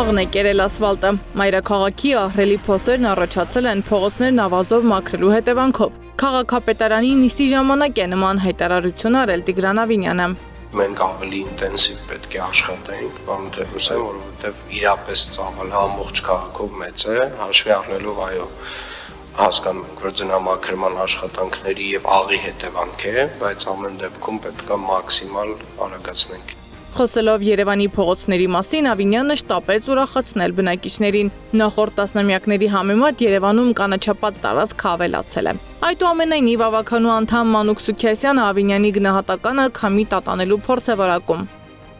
Աղն է կերել ասվալտը։ Մայրաքաղաքի ահռելի փոսերն առաջացել են փողոցներն ավազով մաքրելու հետևանքով։ Քաղաքապետարանի նիստի ժամանակ է նման հայտարարություն արել Տիգրան Ավինյանը։ Մենք ավելի ինտենսիվ պետք է աշխատենք, պարոն Տեր-Հուսեին, որովհետև իրապես ծավալը ամբողջ քաղաքով մեծ է, հաշվի առնելով այո, հասկանում ենք, որ ձնամաքրման աշխատանքների եւ աղի հետևանք է, բայց ամեն դեպքում պետք է մաքսիմալ արագացնենք։ Խոսելով Երևանի փողոցների մասին, Ավինյանը շտապեց ուրախացնել բնակիչներին։ Նախորդ տասնամյակների համեմատ Երևանում կանաչապատ տարածքը ավելացել է։ Այդուամենայնիվ ավականու անդամ Մանուկ Սուքիասյանը Ավինյանի գնահատականը քամի տատանելու փորձ է վարակում։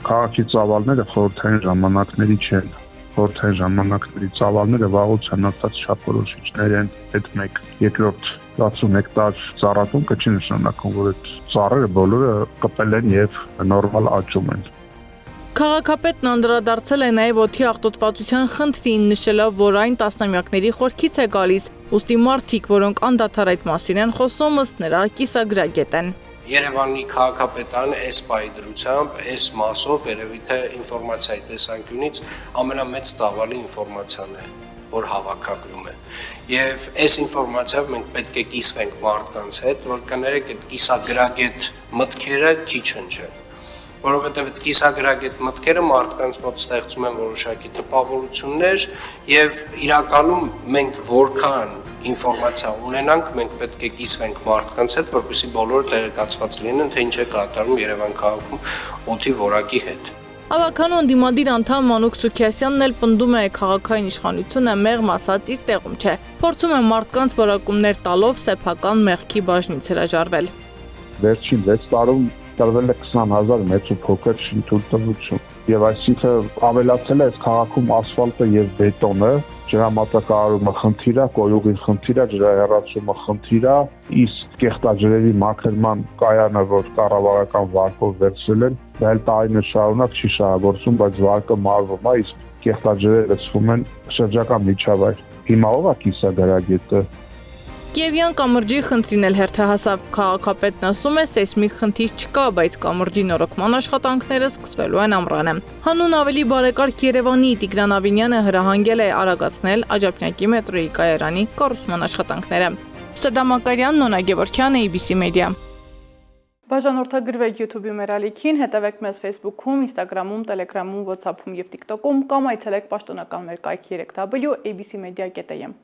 Քաղաքի ծավալները խորհրդային ժամանակների չեն։ Խորհրդային ժամանակների ծավալները վաղուց հնացած չափորոշիչներ են, այդ մեկ։ Երկրորդ 60 հեկտար ծառատունքը չի նշանակում, որ այդ ծառերը բոլորը կպել են եւ նորմալ աճում են։ Քաղաքապետն անդրադարձել է նաև օդի աղտոտվածության խնդրին, նշելով, որ այն տասնամյակների խորքից է գալիս, ուստի մարդիկ, որոնք անդադար այդ մասին են խոսում, ըստ նրա կիսագրագետ են։ Երևանի քաղաքապետարանը այս պայդրությամբ, այս մասով երևի թե ինֆորմացիայի տեսանկյունից ամենամեծ ծավալի ինֆորմացիան է, որ հավաքագրում է։ Եվ այս ինֆորմացիայով մենք պետք է կիսվենք մարդկանց հետ, որ կներեք այդ կիսագրագետ մտքերը քիչ չեն։ Որովհետև այդ կիսագրագետ մտքերը մարդկանց մոտ ստեղծում են որոշակի տպավորություններ եւ իրականում մենք որքան ինֆորմացիա ունենանք, մենք պետք է կիսվենք մարդկանց հետ, որպեսզի բոլորը տեղեկացված լինեն, թե ինչ է կատարում Երևան քաղաքում օդի որակի հետ։ Ավականու ընդդիմադիր անդամ Մանուկ Սուքիասյանն էլ պնդում է քաղաքային իշխանությունը մեղմ ասած իր տեղում չէ։ Փորձում է մարդկանց որակումներ տալով սեփական մեղքի բաժնից հրաժարվել։ Վերջին 6 տարում տրվել է 20,000 մեծ ու փոքր շինթույլտվություն եւ այսինքն ավելացել է այս քաղաքում ասֆալտը եւ բետոնը, ջրամատակարարումը խնդիր է, կոյուղի խնդիր է, ջրահեռացումը խնդիր է, իսկ կեղտաջրերի մաքրման կայանը, որ կառավարական վարկով վերցրել են, դա էլ տարիներ շարունակ չի շահագործում, բայց վարկը մարվում է, իսկ կեղտաջրերը լցվում են շրջակա միջավայր։ Հիմա ով է կիսագրագետը։ Կիևյան կամրջի խնդրին էլ հերթահասավ քաղաքապետն ասում է, սեյսմիկ խնդիր չկա, բայց կամրջի նորոգման աշխատանքները սկսվելու են ամռանը։ Հանուն ավելի բարեկարգ Երևանի Տիգրան Ավինյանը հրահանգել է արագացնել Աջափնյակի մետրոյի կայարանի կառուցման աշխատանքները։ Սեդա Մակարյան, Նոնա Գևորգյան, ABC Media։ Բաժանորդագրվեք YouTube-ի մեր ալիքին, հետևեք մեզ Facebook-ում, Instagram-ում, Telegram-ում, WhatsApp-ում եւ TikTok-ում կամ այցելեք պաշտոնական մեր կայքի 3w abcmedia.am։